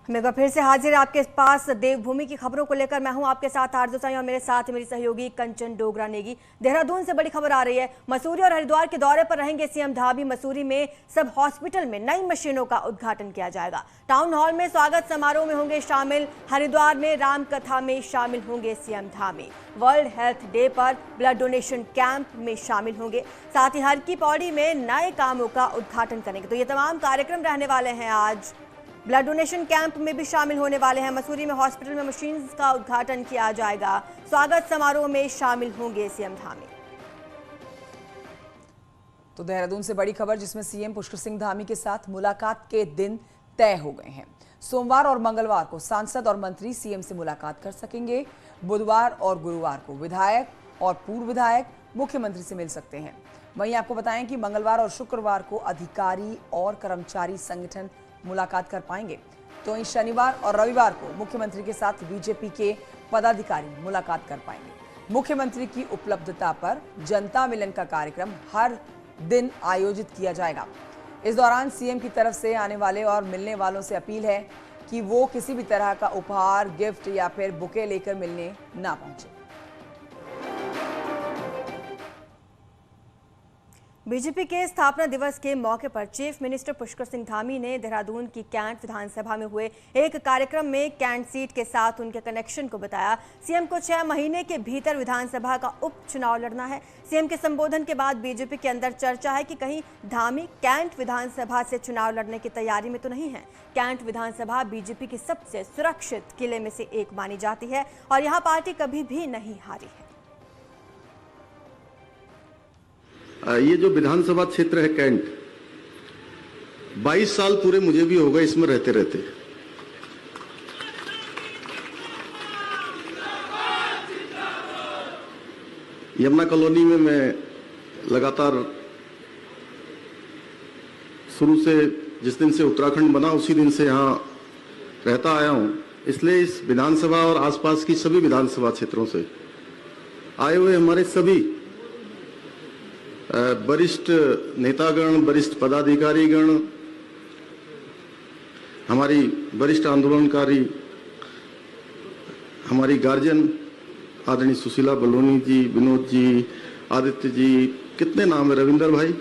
हम एक बार फिर से हाजिर आपके पास देवभूमि की खबरों को लेकर। मैं हूं आपके साथ आरजू साई और मेरे साथ मेरी सहयोगी कंचन डोगरा नेगी। देहरादून से बड़ी खबर आ रही है। मसूरी और हरिद्वार के दौरे पर रहेंगे सीएम धामी। मसूरी में सब हॉस्पिटल में नई मशीनों का उद्घाटन किया जाएगा। टाउन हॉल में स्वागत समारोह में होंगे शामिल। हरिद्वार में रामकथा में शामिल होंगे CM Dhami. World health day पर ब्लड डोनेशन कैंप में शामिल होंगे। साथ ही हर की पौड़ी में नए कामों का उद्घाटन करेंगे। तो ये तमाम कार्यक्रम रहने वाले हैं। आज ब्लड डोनेशन कैंप में भी शामिल होने वाले हैं। मसूरी में हॉस्पिटल में मशीन का उद्घाटन किया जाएगा। स्वागत समारोह में शामिल होंगे सीएम धामी। तो देहरादून से बड़ी खबर, जिसमें सीएम पुष्कर सिंह धामी के साथ मुलाकात के दिन तय हो गए हैं। सोमवार और मंगलवार को सांसद और मंत्री सीएम से मुलाकात कर सकेंगे। बुधवार और गुरुवार को विधायक और पूर्व विधायक मुख्यमंत्री से मिल सकते हैं। वहीं आपको बताएं कि मंगलवार और शुक्रवार को अधिकारी और कर्मचारी संगठन मुलाकात कर पाएंगे। तो वहीं शनिवार और रविवार को मुख्यमंत्री के साथ बीजेपी के पदाधिकारी मुलाकात कर पाएंगे। मुख्यमंत्री की उपलब्धता पर जनता मिलन का कार्यक्रम हर दिन आयोजित किया जाएगा। इस दौरान सीएम की तरफ से आने वाले और मिलने वालों से अपील है कि वो किसी भी तरह का उपहार, गिफ्ट या फिर बुके लेकर मिलने ना पहुंचे। बीजेपी के स्थापना दिवस के मौके पर चीफ मिनिस्टर पुष्कर सिंह धामी ने देहरादून की कैंट विधानसभा में हुए एक कार्यक्रम में कैंट सीट के साथ उनके कनेक्शन को बताया। सीएम को 6 महीने के भीतर विधानसभा का उपचुनाव लड़ना है। सीएम के संबोधन के बाद बीजेपी के अंदर चर्चा है कि कहीं धामी कैंट विधानसभा से चुनाव लड़ने की तैयारी में तो नहीं है। कैंट विधानसभा बीजेपी की सबसे सुरक्षित किले में से एक मानी जाती है और यहाँ पार्टी कभी भी नहीं हारी है। ये जो विधानसभा क्षेत्र है कैंट, 22 साल पूरे मुझे भी हो गए इसमें रहते रहते। यमुना कॉलोनी में मैं लगातार शुरू से, जिस दिन से उत्तराखंड बना उसी दिन से यहाँ रहता आया हूँ। इसलिए इस विधानसभा और आसपास की सभी विधानसभा क्षेत्रों से आए हुए हमारे सभी वरिष्ठ नेतागण, वरिष्ठ पदाधिकारीगण, हमारी वरिष्ठ आंदोलनकारी, हमारी गार्जियन आदरणीय सुशीला बलूनी जी, विनोद जी, आदित्य जी, कितने नाम है, रविंदर भाई,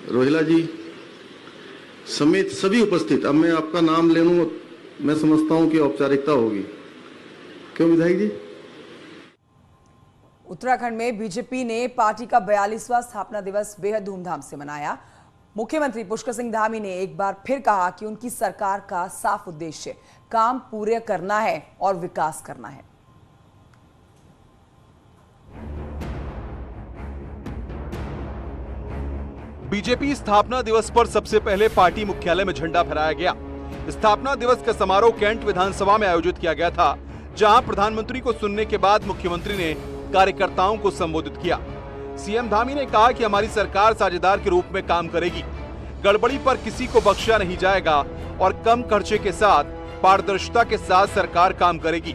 रोहिला जी समेत सभी उपस्थित। अब मैं आपका नाम ले लूं, मैं समझता हूं कि औपचारिकता होगी। क्यों विधायक जी? उत्तराखंड में बीजेपी ने पार्टी का 42वां स्थापना दिवस बेहद धूमधाम से मनाया। मुख्यमंत्री पुष्कर सिंह धामी ने एक बार फिर कहा कि उनकी सरकार का साफ उद्देश्य काम पूरे करना है और विकास करना है। बीजेपी स्थापना दिवस पर सबसे पहले पार्टी मुख्यालय में झंडा फहराया गया। स्थापना दिवस का समारोह कैंट विधानसभा में आयोजित किया गया था, जहां प्रधानमंत्री को सुनने के बाद मुख्यमंत्री ने कार्यकर्ताओं को संबोधित किया। सीएम धामी ने कहा कि हमारी सरकार साझेदार के रूप में काम करेगी, गड़बड़ी पर किसी को बख्शा नहीं जाएगा और कम खर्चे के साथ पारदर्शिता के साथ सरकार काम करेगी।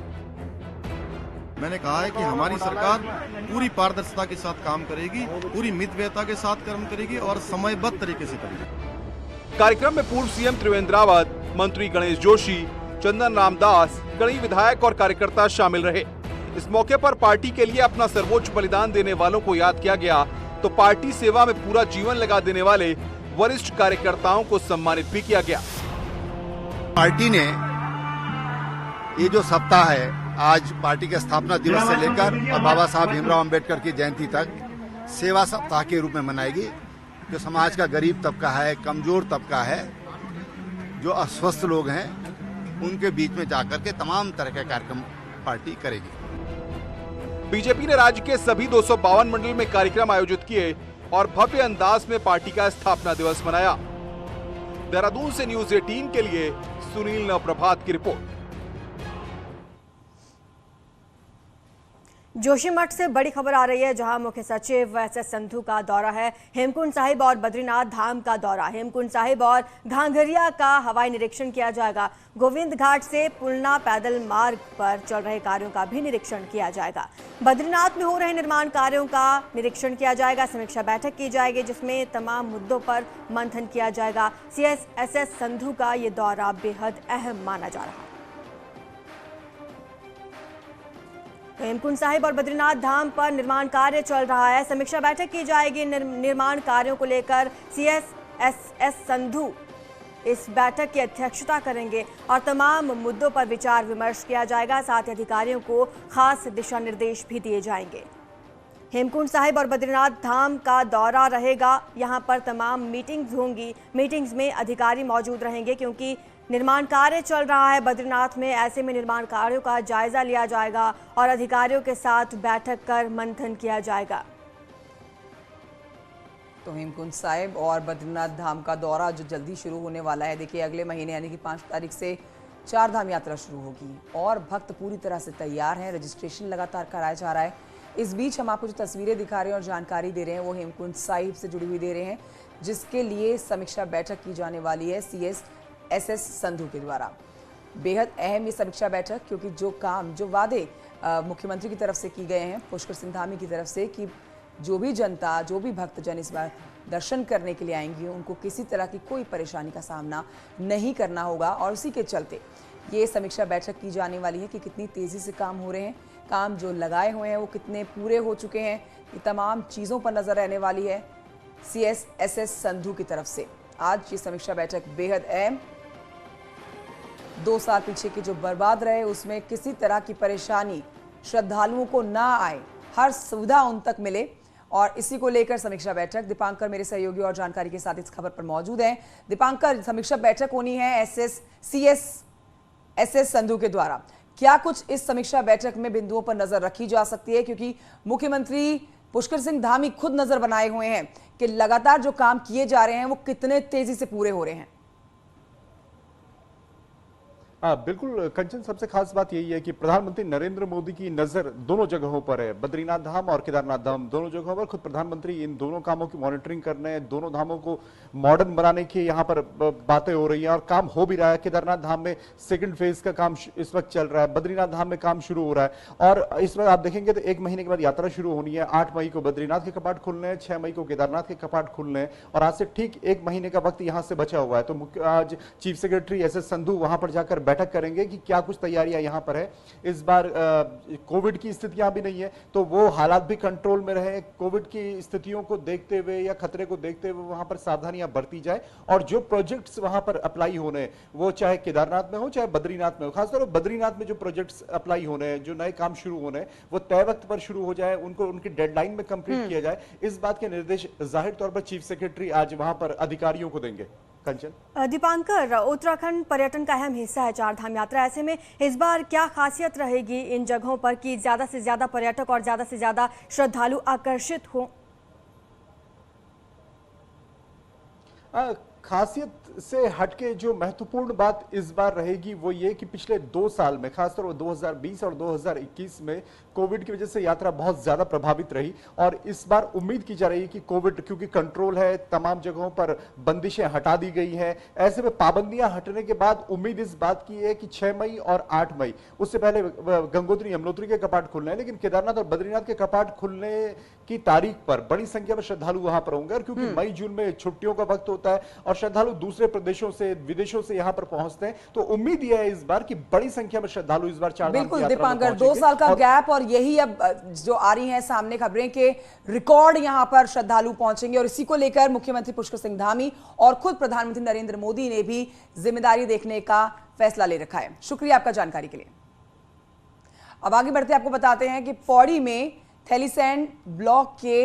मैंने कहा है कि हमारी सरकार पूरी पारदर्शिता के साथ काम करेगी, पूरी मितव्ययता के साथ काम करेगी और समयबद्ध तरीके से करेगी। कार्यक्रम में पूर्व सीएम त्रिवेंद्र रावत, मंत्री गणेश जोशी, चंदन रामदास, कई विधायक और कार्यकर्ता शामिल रहे। इस मौके पर पार्टी के लिए अपना सर्वोच्च बलिदान देने वालों को याद किया गया, तो पार्टी सेवा में पूरा जीवन लगा देने वाले वरिष्ठ कार्यकर्ताओं को सम्मानित भी किया गया। पार्टी ने ये जो सप्ताह है, आज पार्टी के स्थापना दिवस से लेकर और बाबा साहब भीमराव अंबेडकर की जयंती तक सेवा सप्ताह के रूप में मनाएगी। जो समाज का गरीब तबका है, कमजोर तबका है, जो अस्वस्थ लोग हैं, उनके बीच में जाकर के तमाम तरह के कार्यक्रम पार्टी करेगी। बीजेपी ने राज्य के सभी 252 मंडल में कार्यक्रम आयोजित किए और भव्य अंदाज में पार्टी का स्थापना दिवस मनाया। देहरादून से न्यूज़ 18 के लिए सुनील नवप्रभात की रिपोर्ट। जोशीमठ से बड़ी खबर आ रही है, जहां मुख्य सचिव एसएस संधू का दौरा है। हेमकुंड साहिब और बद्रीनाथ धाम का दौरा। हेमकुंड साहिब और घांघरिया का हवाई निरीक्षण किया जाएगा। गोविंद घाट से पुलना पैदल मार्ग पर चल रहे कार्यों का भी निरीक्षण किया जाएगा। बद्रीनाथ में हो रहे निर्माण कार्यों का निरीक्षण किया जाएगा। समीक्षा बैठक की जाएगी, जिसमें तमाम मुद्दों पर मंथन किया जाएगा। सीएस एसएस संधू का ये दौरा बेहद अहम माना जा रहा है। हेमकुंड साहिब और बद्रीनाथ धाम पर निर्माण कार्य चल रहा है। समीक्षा बैठक की जाएगी निर्माण कार्यों को लेकर। सीएस एसएस संधू इस बैठक की अध्यक्षता करेंगे और तमाम मुद्दों पर विचार विमर्श किया जाएगा। साथ ही अधिकारियों को खास दिशा निर्देश भी दिए जाएंगे। हेमकुंड साहिब और बद्रीनाथ धाम का दौरा रहेगा। यहां पर तमाम मीटिंग्स होंगी। मीटिंग्स में अधिकारी मौजूद रहेंगे, क्योंकि निर्माण कार्य चल रहा है बद्रीनाथ में। ऐसे में निर्माण कार्यों का जायजा लिया जाएगा और अधिकारियों के साथ बैठक कर मंथन किया जाएगा। तो हेमकुंड साहिब और बद्रीनाथ धाम का दौरा जो जल्दी शुरू होने वाला है। देखिए, अगले महीने यानी कि 5 तारीख से 4 धाम यात्रा शुरू होगी और भक्त पूरी तरह से तैयार हैं। रजिस्ट्रेशन लगातार कराया जा रहा है। इस बीच हम आपको जो तस्वीरें दिखा रहे हैं और जानकारी दे रहे हैं, वो हेमकुंड साहिब से जुड़ी हुई दे रहे हैं, जिसके लिए समीक्षा बैठक की जाने वाली है सीएस एसएस संधू के द्वारा। बेहद अहम ये समीक्षा बैठक, क्योंकि जो काम, जो वादे मुख्यमंत्री की तरफ से की गए हैं, पुष्कर सिंह धामी की तरफ से, कि जो भी जनता, जो भी भक्तजन इस बार दर्शन करने के लिए आएंगे, उनको किसी तरह की कोई परेशानी का सामना नहीं करना होगा। और उसी के चलते ये समीक्षा बैठक की जाने वाली है कि कितनी तेज़ी से काम हो रहे हैं, काम जो लगाए हुए हैं वो कितने पूरे हो चुके हैं। ये तमाम चीज़ों पर नज़र रहने वाली है सीएस एसएस संधू की तरफ से। आज ये समीक्षा बैठक बेहद अहम। 2 साल पीछे के जो बर्बाद रहे, उसमें किसी तरह की परेशानी श्रद्धालुओं को ना आए, हर सुविधा उन तक मिले, और इसी को लेकर समीक्षा बैठक। दीपांकर मेरे सहयोगी और जानकारी के साथ इस खबर पर मौजूद हैं। दीपांकर, समीक्षा बैठक होनी है सीएस एसएस संधू के द्वारा। क्या कुछ इस समीक्षा बैठक में बिंदुओं पर नजर रखी जा सकती है, क्योंकि मुख्यमंत्री पुष्कर सिंह धामी खुद नजर बनाए हुए हैं कि लगातार जो काम किए जा रहे हैं वो कितने तेजी से पूरे हो रहे हैं? बिल्कुल कंचन, सबसे खास बात यही है कि प्रधानमंत्री नरेंद्र मोदी की नजर दोनों जगहों पर है, बद्रीनाथ धाम और केदारनाथ धाम, दोनों जगहों पर। खुद प्रधानमंत्री इन दोनों कामों की मॉनिटरिंग कर रहे हैं। दोनों धामों को मॉडर्न बनाने की यहाँ पर बातें हो रही हैं और काम हो भी रहा है। केदारनाथ धाम में सेकंड फेज का काम इस वक्त चल रहा है, बद्रीनाथ धाम में काम शुरू हो रहा है। और इस वक्त आप देखेंगे तो 1 महीने के बाद यात्रा शुरू होनी है। 8 मई को बद्रीनाथ के कपाट खुलने हैं, 6 मई को केदारनाथ के कपाट खुलने हैं, और आज से ठीक 1 महीने का वक्त यहाँ से बचा हुआ है। तो आज चीफ सेक्रेटरी एसएस संधू वहां पर जाकर बैठक करेंगे कि क्या कुछ तैयारियां यहां पर है। इस बार कोविड की स्थितियां भी नहीं है, तो वो हालात भी कंट्रोल में रहे। कोविड की स्थितियों को देखते हुए या खतरे को देखते हुए वहां पर सावधानियां बरती जाए, और जो प्रोजेक्ट्स वहां पर अप्लाई होने हैं, वो चाहे केदारनाथ में हो चाहे बद्रीनाथ में हो, खासतौर पर बद्रीनाथ में जो प्रोजेक्ट्स अप्लाई होने हैं, जो नए काम शुरू होने हैं, वो तय वक्त पर शुरू हो जाए, उनको उनकी डेडलाइन में कंप्लीट किया जाए। इस बात के निर्देश जाहिर तौर पर चीफ सेक्रेटरी आज वहां पर अधिकारियों को देंगे। कंचन, दीपांकर, उत्तराखंड पर्यटन का अहम हिस्सा है 4 धाम यात्रा। ऐसे में इस बार क्या खासियत रहेगी इन जगहों पर कि ज्यादा से ज्यादा पर्यटक और ज्यादा से ज्यादा श्रद्धालु आकर्षित हों? खासियत से हटके जो महत्वपूर्ण बात इस बार रहेगी वो ये कि पिछले 2 साल में, खासतौर पर 2020 और 2021 में कोविड की वजह से यात्रा बहुत ज्यादा प्रभावित रही, और इस बार उम्मीद की जा रही है कि कोविड क्योंकि कंट्रोल है, तमाम जगहों पर बंदिशें हटा दी गई हैं, ऐसे में पाबंदियां हटने के बाद उम्मीद इस बात की है कि 6 मई और 8 मई, उससे पहले गंगोत्री यमुनोत्री के कपाट खुलने हैं, लेकिन केदारनाथ और बद्रीनाथ के कपाट खुलने की तारीख पर बड़ी संख्या में श्रद्धालु वहां पर होंगे। और क्योंकि मई जून में छुट्टियों का वक्त होता है और श्रद्धालु दूसरे प्रदेशों से, विदेशों से यहां पर पहुंचते हैं, तो उम्मीद यह है इस बार कि बड़ी संख्या में श्रद्धालु इस बार 4 धाम की बिल्कुल यात्रा में दीपांकर, पहुंचेंगे। 2 साल का गैप, और यही अब जो आ रही हैं सामने खबरें के रिकॉर्ड यहां पर श्रद्धालु पहुंचेंगे, और इसी को लेकर मुख्यमंत्री पुष्कर सिंह धामी और खुद प्रधानमंत्री नरेंद्र मोदी ने भी जिम्मेदारी देखने का फैसला ले रखा है। शुक्रिया आपका जानकारी के लिए। अब आगे बढ़ते आपको बताते हैं कि पौड़ी में थैलीसैंड ब्लॉक के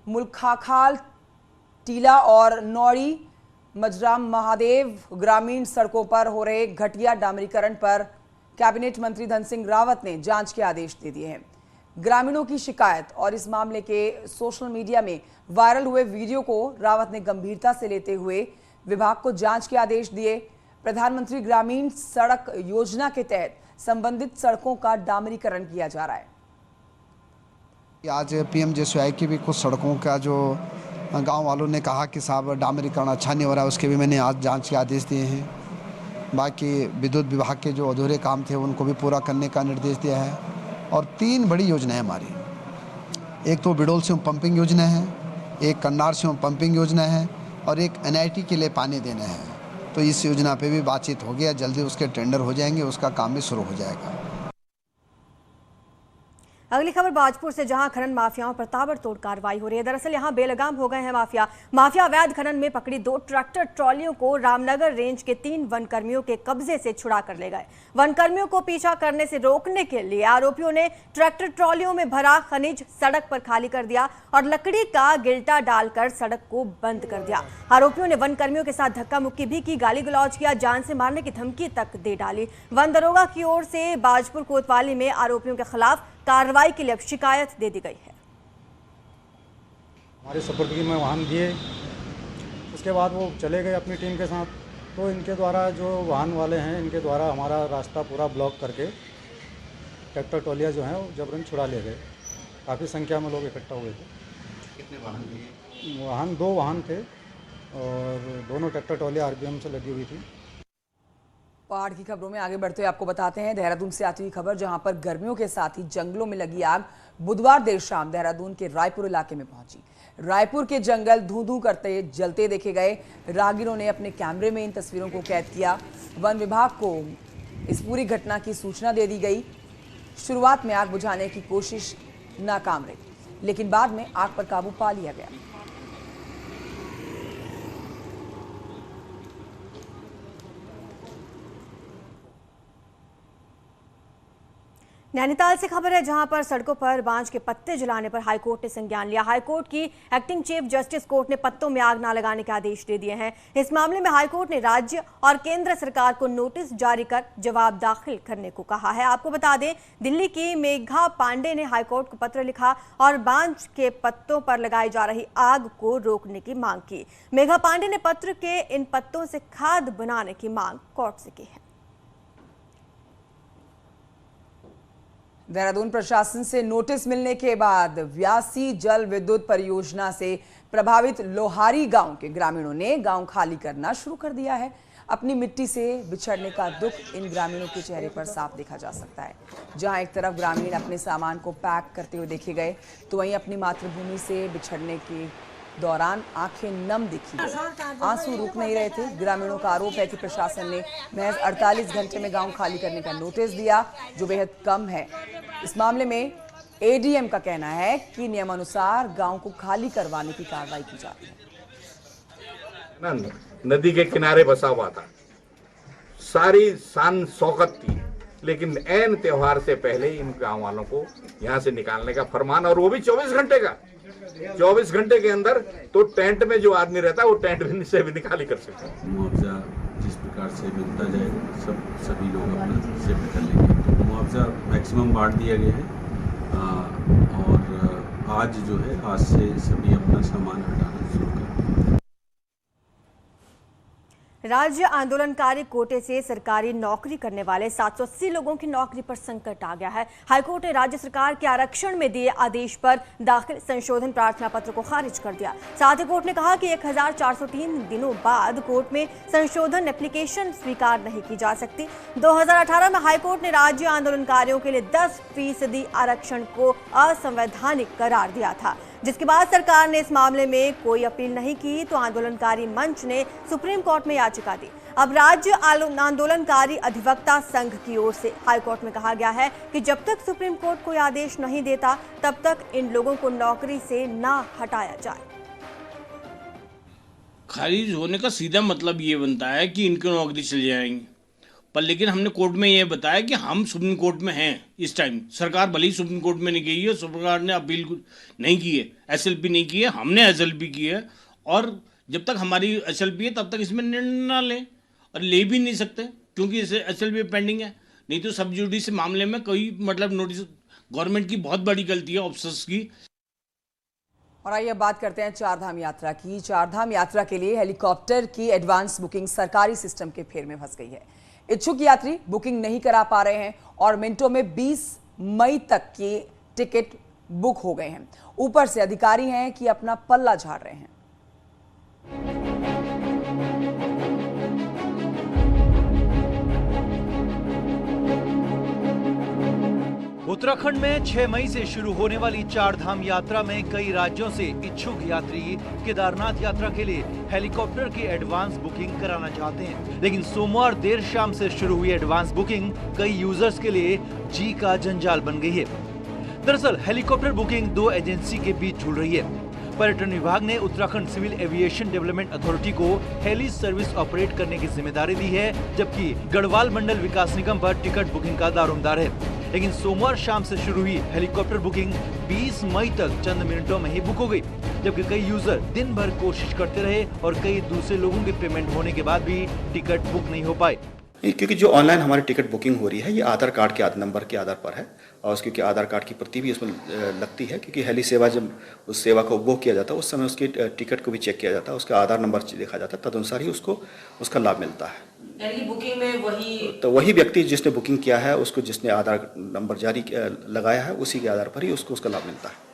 मुलखाखाल, टीला और नौड़ी मजराम महादेव ग्रामीण सड़कों पर हो रहे घटिया डामरीकरण पर कैबिनेट मंत्री धन सिंह रावत ने जांच के आदेश दे दिए हैं। ग्रामीणों की शिकायत और इस मामले के सोशल मीडिया में वायरल हुए वीडियो को रावत ने गंभीरता से लेते हुए विभाग को जांच के आदेश दिए। प्रधानमंत्री ग्रामीण सड़क योजना के तहत संबंधित सड़कों का डामरीकरण किया जा रहा है। आज पीएमजेएसवाई की भी कुछ सड़कों का जो गांव वालों ने कहा कि साहब डामरीकरण अच्छा नहीं हो रहा है, उसके भी मैंने आज जांच के आदेश दिए हैं। बाकी विद्युत विभाग के जो अधूरे काम थे उनको भी पूरा करने का निर्देश दिया है। और 3 बड़ी योजनाएं हमारी, एक तो बिडोल से पंपिंग योजना है, एक कन्नार से पंपिंग योजना है और एक NIT के लिए पानी देना है। तो इस योजना पे भी बातचीत हो गया, जल्दी उसके टेंडर हो जाएंगे, उसका काम भी शुरू हो जाएगा। अगली खबर बाजपुर से, जहां खनन माफियाओं पर ताबड़तोड़ कार्रवाई हो रही है। दरअसल यहां बेलगाम हो गए हैं माफिया अवैध खनन में पकड़ी 2 ट्रैक्टर ट्रॉलियों को रामनगर रेंज के 3 वन कर्मियों के कब्जे से छुड़ा कर ले गए। वन कर्मियों को पीछा करने से रोकने के लिए आरोपियों ने ट्रैक्टर ट्रॉलियों में भरा खनिज सड़क पर खाली कर दिया और लकड़ी का गिल्टा डालकर सड़क को बंद कर दिया। आरोपियों ने वन कर्मियों के साथ धक्का मुक्की भी की, गाली गलौज किया, जान से मारने की धमकी तक दे डाली। वन दरोगा की ओर से बाजपुर कोतवाली में आरोपियों के खिलाफ कार्रवाई के लिए शिकायत दे दी गई है। हमारे सुपुर्दगी में वाहन दिए, उसके बाद वो चले गए अपनी टीम के साथ। तो इनके द्वारा जो वाहन वाले हैं, इनके द्वारा हमारा रास्ता पूरा ब्लॉक करके ट्रैक्टर ट्रॉलियाँ जो हैं वो जबरन छुड़ा ले गए। काफ़ी संख्या में लोग इकट्ठा हुए थे। कितने वाहन थे? वाहन 2 वाहन थे और दोनों ट्रैक्टर ट्रॉलियाँ RPM से लगी हुई थी। पहाड़ की खबरों में आगे बढ़ते हुए आपको बताते हैं देहरादून से आती हुई खबर, जहां पर गर्मियों के साथ ही जंगलों में लगी आग बुधवार देर शाम देहरादून के रायपुर इलाके में पहुंची। रायपुर के जंगल धू-धू करते जलते देखे गए। राहगीरों ने अपने कैमरे में इन तस्वीरों को कैद किया। वन विभाग को इस पूरी घटना की सूचना दे दी गई। शुरुआत में आग बुझाने की कोशिश नाकाम रही, लेकिन बाद में आग पर काबू पा लिया गया। नैनीताल से खबर है, जहां पर सड़कों पर बांज के पत्ते जलाने पर हाईकोर्ट ने संज्ञान लिया। हाईकोर्ट की एक्टिंग चीफ जस्टिस कोर्ट ने पत्तों में आग न लगाने के आदेश दे दिए हैं। इस मामले में हाईकोर्ट ने राज्य और केंद्र सरकार को नोटिस जारी कर जवाब दाखिल करने को कहा है। आपको बता दें, दिल्ली की मेघा पांडे ने हाईकोर्ट को पत्र लिखा और बांज के पत्तों पर लगाई जा रही आग को रोकने की मांग की। मेघा पांडे ने पत्र के इन पत्तों से खाद बनाने की मांग कोर्ट से की है। देहरादून प्रशासन से नोटिस मिलने के बाद व्यासी जल विद्युत परियोजना से प्रभावित लोहारी गांव के ग्रामीणों ने गांव खाली करना शुरू कर दिया है। अपनी मिट्टी से बिछड़ने का दुख इन ग्रामीणों के चेहरे पर साफ देखा जा सकता है। जहां एक तरफ ग्रामीण अपने सामान को पैक करते हुए देखे गए, तो वहीं अपनी मातृभूमि से बिछड़ने के दौरान आंखें नम दिखी। आंसू रुक नहीं रहे थे। ग्रामीणों का आरोप है कि प्रशासन ने महज 48 घंटे में गांव खाली करने का नोटिस दिया, जो बेहद कम है। इस मामले में ADM का कहना है कि नियमानुसार गांव को खाली करवाने की कार्रवाई की जाती है। नदी के किनारे बसा हुआ था, सारी शान शौकत थी, लेकिन ऐन त्योहार से पहले इन गांव वालों को यहां से निकालने का फरमान, और वो भी 24 घंटे का। 24 घंटे के अंदर तो टेंट में जो आदमी रहता है वो टेंट से भी निकाली कर सकते हैं। मुआवजा जिस प्रकार से मिलता जाएगा सभी लोग अपना शिफ्ट कर लेंगे। तो मुआवजा मैक्सिमम बांट दिया गया है और आज जो है, आज से सभी अपना सामान हटाना शुरू कर। राज्य आंदोलनकारी कोटे से सरकारी नौकरी करने वाले 780 लोगों की नौकरी पर संकट आ गया है। हाईकोर्ट ने राज्य सरकार के आरक्षण में दिए आदेश पर दाखिल संशोधन प्रार्थना पत्र को खारिज कर दिया। साथ ही कोर्ट ने कहा कि 1403 दिनों बाद कोर्ट में संशोधन एप्लीकेशन स्वीकार नहीं की जा सकती। 2018 में हाईकोर्ट ने राज्य आंदोलनकारियों के लिए 10% आरक्षण को असंवैधानिक करार दिया था, जिसके बाद सरकार ने इस मामले में कोई अपील नहीं की, तो आंदोलनकारी मंच ने सुप्रीम कोर्ट में याचिका दी। अब राज्य आंदोलनकारी अधिवक्ता संघ की ओर से हाईकोर्ट में कहा गया है कि जब तक सुप्रीम कोर्ट कोई आदेश नहीं देता, तब तक इन लोगों को नौकरी से ना हटाया जाए। खारिज होने का सीधा मतलब ये बनता है कि इनकी नौकरी चली जाएंगी, पर लेकिन हमने कोर्ट में ये बताया कि हम सुप्रीम कोर्ट में हैं इस टाइम। सरकार भले ही सुप्रीम कोर्ट में नहीं गई है, सरकार ने अपील नहीं की है, SLP नहीं की है, हमने SLP की है, और जब तक हमारी SLP है तब तक इसमें निर्णय ना लें, और ले भी नहीं सकते क्योंकि इसे SLP पेंडिंग है। नहीं तो सब जुडिस मामले में कोई मतलब नोटिस, गवर्नमेंट की बहुत बड़ी गलती है ऑफिसर्स की। और आइए बात करते हैं चारधाम यात्रा की। चारधाम यात्रा के लिए हेलीकॉप्टर की एडवांस बुकिंग सरकारी सिस्टम के फेर में फंस गई है। इच्छुक यात्री बुकिंग नहीं करा पा रहे हैं और मिनटों में 20 मई तक की टिकट बुक हो गए हैं। ऊपर से अधिकारी हैं कि अपना पल्ला झाड़ रहे हैं। उत्तराखंड में 6 मई से शुरू होने वाली चार धाम यात्रा में कई राज्यों से इच्छुक यात्री केदारनाथ यात्रा के लिए हेलीकॉप्टर की एडवांस बुकिंग कराना चाहते हैं, लेकिन सोमवार देर शाम से शुरू हुई एडवांस बुकिंग कई यूजर्स के लिए जी का जंजाल बन गई है। दरअसल हेलीकॉप्टर बुकिंग 2 एजेंसी के बीच झूल रही है। पर्यटन विभाग ने Uttarakhand civil aviation development authority को हेली सर्विस ऑपरेट करने की जिम्मेदारी दी है, जबकि गढ़वाल मंडल विकास निगम पर टिकट बुकिंग का दारोमदार है। लेकिन सोमवार शाम से शुरू हुई हेलीकॉप्टर बुकिंग 20 मई तक चंद मिनटों में ही बुक हो गई, जबकि कई यूजर दिन भर कोशिश करते रहे और कई दूसरे लोगों के पेमेंट होने के बाद भी टिकट बुक नहीं हो पाए। क्योंकि जो ऑनलाइन हमारी टिकट बुकिंग हो रही है ये आधार कार्ड के नंबर के आधार पर है, और क्योंकि आधार कार्ड की प्रति भी उसमें लगती है, क्योंकि हेली सेवा जब उस सेवा का उपभोग किया जाता है उस समय उसकी टिकट को भी चेक किया जाता है, उसका आधार नंबर देखा जाता है, तदनुसार ही उसको उसका लाभ मिलता है। यानी बुकिंग में वही व्यक्ति जिसने बुकिंग किया है उसको जिसने आधार नंबर जारी लगाया है उसी के आधार पर ही उसको उसका लाभ मिलता है।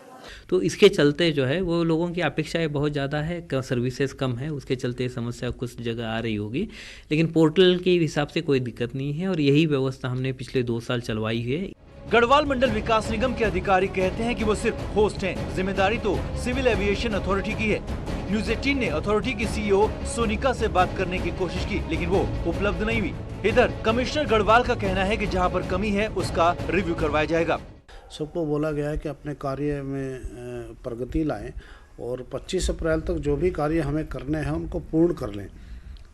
तो इसके चलते जो है वो लोगों की अपेक्षाएं बहुत ज़्यादा है, सर्विसेज कम है, उसके चलते समस्या कुछ जगह आ रही होगी, लेकिन पोर्टल के हिसाब से कोई दिक्कत नहीं है और यही व्यवस्था हमने पिछले 2 साल चलवाई है। गढ़वाल मंडल विकास निगम के अधिकारी कहते हैं कि वो सिर्फ होस्ट हैं, जिम्मेदारी तो सिविल एविएशन अथॉरिटी की है। न्यूज 18 ने अथॉरिटी की सीईओ सोनिका से बात करने की कोशिश की, लेकिन वो उपलब्ध नहीं हुई। इधर कमिश्नर गढ़वाल का कहना है कि जहां पर कमी है उसका रिव्यू करवाया जाएगा। सबको बोला गया है कि अपने कार्य में प्रगति लाएं और 25 अप्रैल तक जो भी कार्य हमें करने हैं उनको पूर्ण कर लें,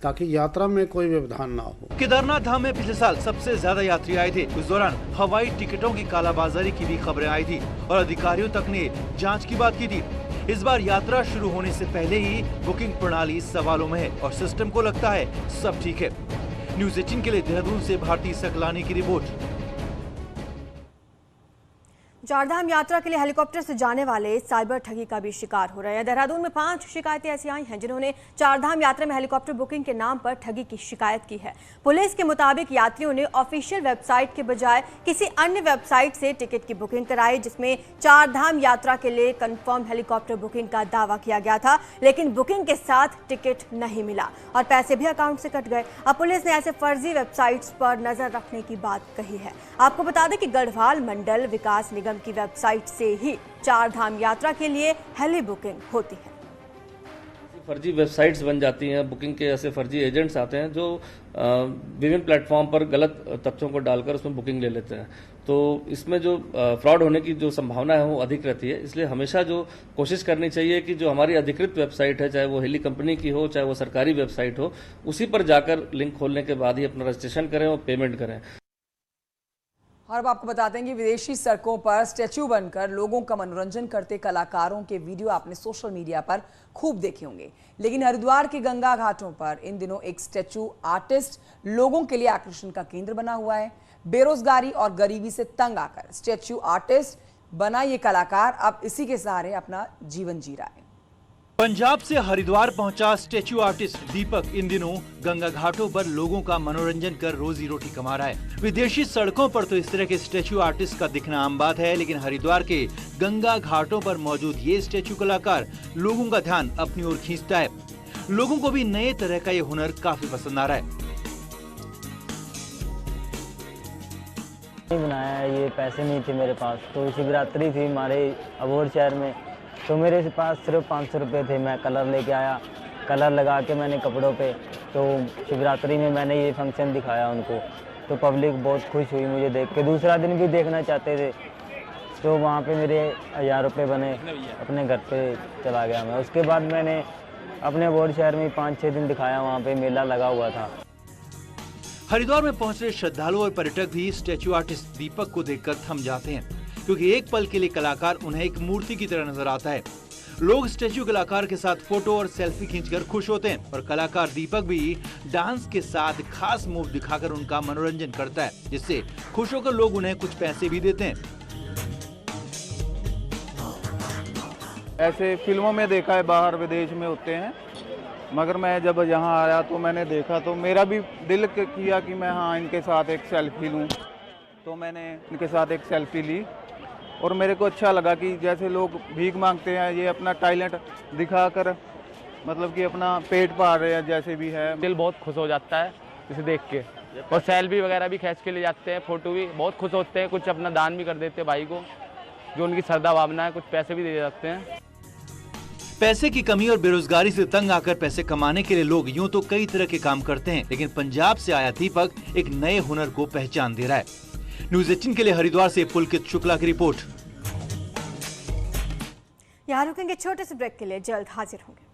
ताकि यात्रा में कोई व्यवधान ना हो। केदारनाथ धाम में पिछले साल सबसे ज्यादा यात्री आए थे। उस दौरान हवाई टिकटों की कालाबाजारी की भी खबरें आई थी और अधिकारियों तक ने जांच की बात की थी। इस बार यात्रा शुरू होने से पहले ही बुकिंग प्रणाली सवालों में है और सिस्टम को लगता है सब ठीक है। न्यूज 18 के लिए देहरादून से भारती सकलानी की रिपोर्ट। चारधाम यात्रा के लिए हेलीकॉप्टर से जाने वाले साइबर ठगी का भी शिकार हो रहे हैं। देहरादून में 5 शिकायतें ऐसी आई हैं जिन्होंने चारधाम यात्रा में हेलीकॉप्टर बुकिंग के नाम पर ठगी की शिकायत की है। पुलिस के मुताबिक यात्रियों ने ऑफिशियल वेबसाइट के बजाय किसी अन्य वेबसाइट से टिकट की बुकिंग कराई, जिसमें चारधाम यात्रा के लिए कंफर्म हेलीकॉप्टर बुकिंग का दावा किया गया था, लेकिन बुकिंग के साथ टिकट नहीं मिला और पैसे भी अकाउंट से कट गए। अब पुलिस ने ऐसे फर्जी वेबसाइट्स पर नजर रखने की बात कही है। आपको बता दें कि गढ़वाल मंडल विकास निगम की वेबसाइट से ही चारधाम यात्रा के लिए हेली बुकिंग होती है। फर्जी वेबसाइट्स बन जाती हैं, बुकिंग के ऐसे फर्जी एजेंट्स आते हैं जो विभिन्न प्लेटफॉर्म पर गलत तथ्यों को डालकर उसमें बुकिंग ले लेते हैं। तो इसमें जो फ्रॉड होने की जो संभावना है वो अधिक रहती है। इसलिए हमेशा जो कोशिश करनी चाहिए कि जो हमारी अधिकृत वेबसाइट है, चाहे वो हेली कंपनी की हो चाहे वो सरकारी वेबसाइट हो, उसी पर जाकर लिंक खोलने के बाद ही अपना रजिस्ट्रेशन करें और पेमेंट करें। और अब आपको बताते हैं कि विदेशी सड़कों पर स्टैचू बनकर लोगों का मनोरंजन करते कलाकारों के वीडियो आपने सोशल मीडिया पर खूब देखे होंगे, लेकिन हरिद्वार के गंगा घाटों पर इन दिनों एक स्टैचू आर्टिस्ट लोगों के लिए आकर्षण का केंद्र बना हुआ है। बेरोजगारी और गरीबी से तंग आकर स्टैचू आर्टिस्ट बना ये कलाकार अब इसी के सहारे अपना जीवन जी रहा है। पंजाब से हरिद्वार पहुंचा स्टैचू आर्टिस्ट दीपक इन दिनों गंगा घाटों पर लोगों का मनोरंजन कर रोजी रोटी कमा रहा है। विदेशी सड़कों पर तो इस तरह के स्टैचू आर्टिस्ट का दिखना आम बात है, लेकिन हरिद्वार के गंगा घाटों पर मौजूद ये स्टैचू कलाकार लोगों का ध्यान अपनी ओर खींचता है। लोगों को भी नए तरह का ये हुनर काफी पसंद आ रहा है। बनाया है, ये पैसे नहीं थे मेरे पास, तो शिवरात्रि थी हमारे अबोहर शहर में, तो मेरे पास सिर्फ 500 रुपये थे। मैं कलर लेके आया, कलर लगा के मैंने कपड़ों पे, तो शिवरात्रि में मैंने ये फंक्शन दिखाया उनको, तो पब्लिक बहुत खुश हुई मुझे देख के। दूसरा दिन भी देखना चाहते थे, तो वहाँ पे मेरे 1000 रुपये बने, अपने घर पे चला गया मैं। उसके बाद मैंने अपने अबोहर शहर में 5-6 दिन दिखाया, वहाँ पे मेला लगा हुआ था। हरिद्वार में पहुंच रहे श्रद्धालु और पर्यटक भी स्टैचू आर्टिस्ट दीपक को देखकर थम जाते हैं, क्योंकि एक पल के लिए कलाकार उन्हें एक मूर्ति की तरह नजर आता है। लोग स्टैचू कलाकार के साथ फोटो और सेल्फी खींचकर खुश होते हैं और कलाकार दीपक भी डांस के साथ खास मूव दिखाकर उनका मनोरंजन करता है, जिससे खुश होकर लोग उन्हें कुछ पैसे भी देते हैं। ऐसे फिल्मों में देखा है, बाहर विदेश में होते हैं, मगर मैं जब यहाँ आया तो मैंने देखा तो मेरा भी दिल किया कि मैं हाँ इनके साथ एक सेल्फी लूँ, तो मैंने इनके साथ एक सेल्फी ली और मेरे को अच्छा लगा कि जैसे लोग भीख मांगते हैं, ये अपना टैलेंट दिखाकर मतलब कि अपना पेट पाल रहे हैं, जैसे भी है। दिल बहुत खुश हो जाता है इसे देख के, और सेल्फी वगैरह भी खींच के ले जाते हैं, फोटो भी बहुत खुश होते हैं। कुछ अपना दान भी कर देते हैं भाई को, जो उनकी श्रद्धा भावना है, कुछ पैसे भी दे जाते हैं। पैसे की कमी और बेरोजगारी से तंग आकर पैसे कमाने के लिए लोग यूं तो कई तरह के काम करते हैं, लेकिन पंजाब से आया दीपक एक नए हुनर को पहचान दे रहा है। न्यूज़ 18 के लिए हरिद्वार से पुलकित शुक्ला की रिपोर्ट। यहाँ रुकेंगे छोटे से ब्रेक के लिए, जल्द हाजिर होंगे।